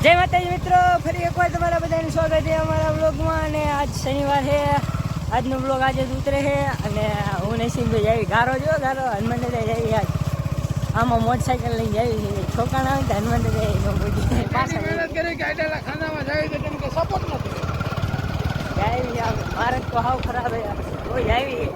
જય માતાજી મિત્રો, ફરી એકવાર તમારા બધાનું સ્વાગત છે અમારા વ્લોગમાં. અને આજ શનિવાર છે, આજનો વ્લોગ આજે જ ઉતરે છે. અને હું નસીમભાઈ જાવી ગારો જો ગારો હનુમાન દાદા જાવી આજ આમાં મોટરસાઇકલ લઈને જાવી છે. છોકરા આવે તો હનુમાન દાદા પાછા મહેનત કરી ગાયડા ખાનામાં જાવી તો તેમ કે સપોર્ટ નથી જાવી. ભારત તો હાવ ખરાબ છે, કોઈ જાવી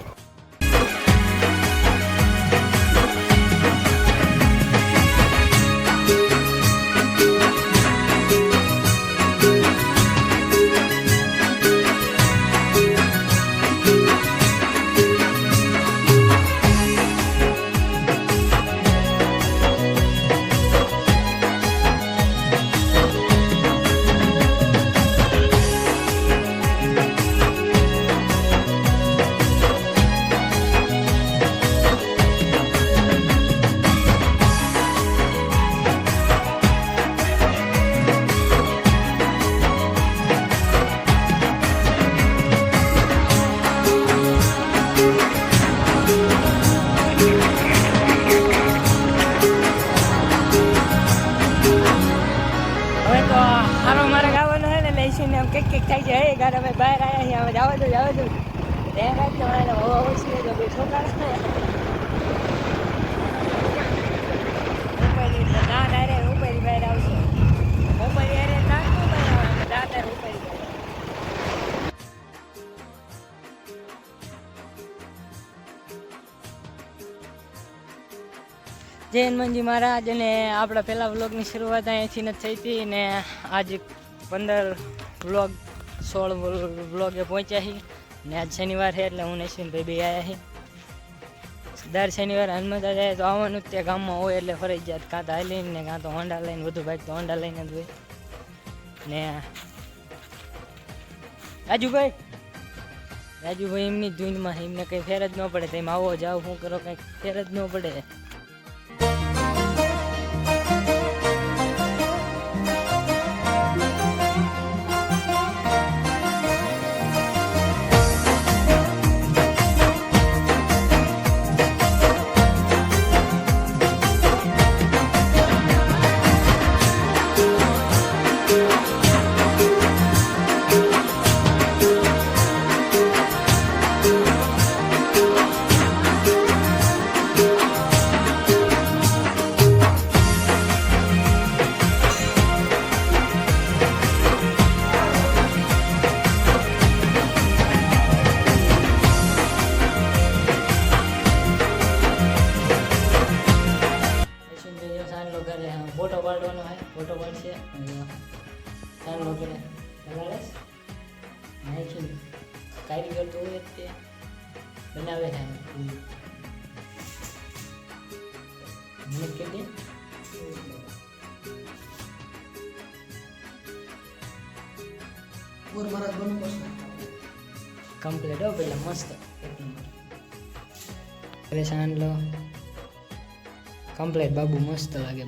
કેક થાય છે. હે ગાર અમે બહાર આવ્યા છીએ, અમે જવા દો ધ્યાન રાખજો. મારે હવા ઓછી તો કોઈ છોકરા ના ડાયરેક્ટ ઉપરી બહાર આવશે. ઉપરી અરે નાખતું બહાર આવે દાંત ઉપરી જય હનુમાનજી મહારાજ. અને આપણા પહેલા વ્લોગની શરૂઆત અહીંયાથી જ થઈ હતી. ને આજ 16 વ્લોગે પહોંચ્યા છીએ. ને આજ શનિવાર છે એટલે હું નસીનભાઈ બે આવ્યા છીએ. દર શનિવારે હનુમાન દાદા તો આવવાનું જ ત્યાં ગામમાં હોય એટલે ફરજિયાત કાં તો હાલીને ને કાં તો હોન્ડા લઈને, બધું બાઈક તો હોન્ડા લઈને જ હોય. ને રાજુભાઈ એમની જ ધૂનમાં એમને કંઈ ફેર જ ન પડે. તેમ આવો જાઓ શું કરો, કંઈક ફેર જ ન પડે. ફોટો પાડવાનો હોય, ફોટો પાડશે ચાલો કરે લગાડેશ નાખી કારીગર તો હોય જ તે બનાવે છે. મને કે દે ઓર મારા બનો પડશે કમ્પ્લીટ હો પેલા મસ્ત પરેશાન લો કમ્પ્લીટ બાબુ મસ્ત લાગે.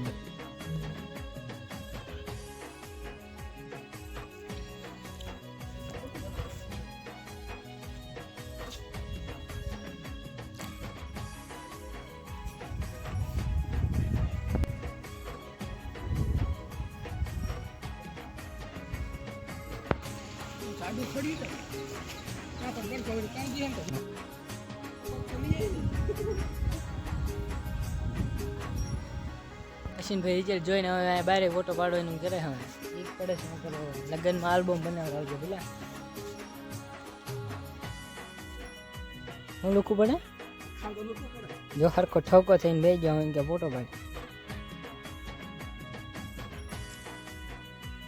અશ્વિનભાઈ રિઝલ્ટ જોઈને હવે બારે ફોટો પાડવાનું કરે. હવે એક પડે શું કરો, લગ્નમાં આલ્બમ બનાવડાવજો પેલા હું લખવું પડે. જો હરખો ઠોકો થઈને બે જાવ કે ફોટો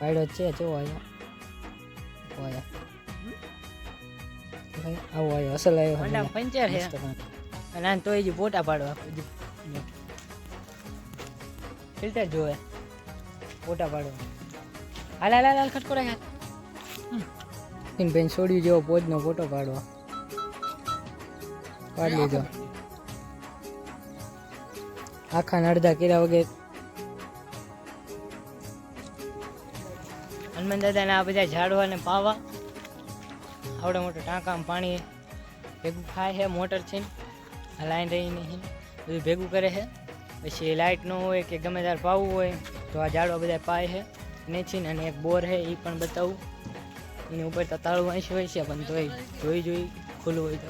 પાડ્યો છે. જો આવો આવ્યો અસલ આવ્યો પંચર છે અને તો એ જ ફોટા પાડવા ફિલ્ટર જોવે ફોટા પાડવા. હાલ ખટકો રાખ બેન છોડ્યું જેવો પોજનો ફોટો પાડવા પાડી લીધો. આખા અડધા કર્યા વગર હનુમાન દાદાને આ બધા ઝાડવાને પાવા આવડે મોટો ટાંકામાં પાણી ભેગું ખાય છે. મોટર છે લાઈન રહી નહીં બધું ભેગું કરે છે. પછી લાઇટ ન હોય કે ગમે ત્યારે પાવું હોય તો આ ઝાડવા બધા પાય છે. નેચીન અને એક બોર છે એ પણ બતાવું. એની ઉપર તો તાળું વાંચી હોય છે પણ તોય જોઈ ખુલ્લું હોય તો.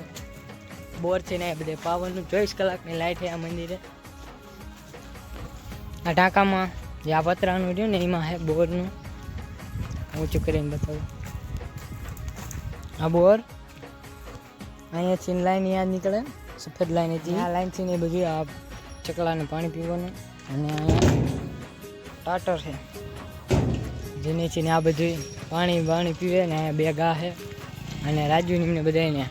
બોર છે ને એ બધે પાવરનું 24 કલાકની લાઇટ છે આ મંદિરે. આ ઢાંકામાં જે આ પતરાનું રહ્યું ને એમાં છે બોરનું. ઊંચું કરીને બતાવું. આ બોર અહીંયાથી લાઈન યાદ નીકળે, સફેદ લાઈન હતી. આ લાઈનથી ને બધું આ ચકલાને પાણી પીવાનું. અને અહીંયા ટાટર છે જેનેથી ને આ બધું પાણી પીવે ને. અહીંયા 2 ગા છે અને રાજુ ને બધાને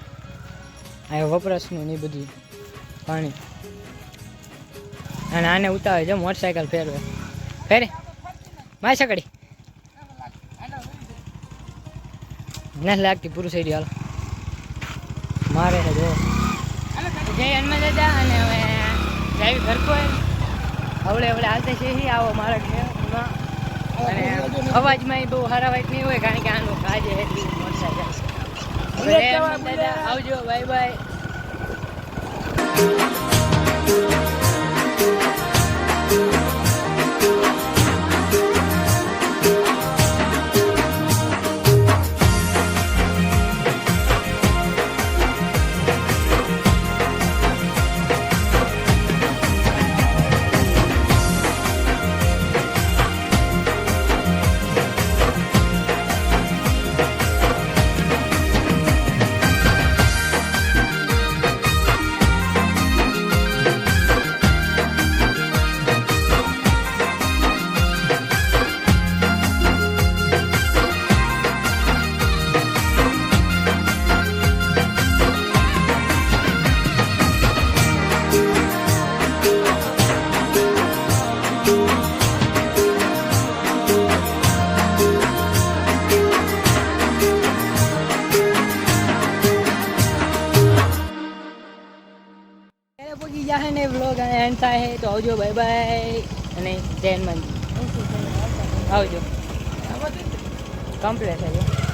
અહીંયા વપરાશનું ને બધું પાણી. અને આને ઉતાવે છે મોટરસાઇકલ ફેરે માય સકડી નથી લાગતી. પૂરું થઈ ગયું. હાલ મારે છે જો જય હનુમાન દાદા. અને હવે જાય ઘર પર હવળે હાલતા છે. આવો મારા ઘરમાં. અને અવાજમાં બહુ સારા વાઈટ નહીં હોય કારણ કે આનું કાજે એટલી મોટરસાઇકલ છે. દાદા આવજો, બાય બાય. પગી જાય ને વ્લોગ એન્ડ થાય તો આવજો, બાય બાય. અને જય હનુમાન આવજો. કમ્પ્લીટ થઈ ગયો.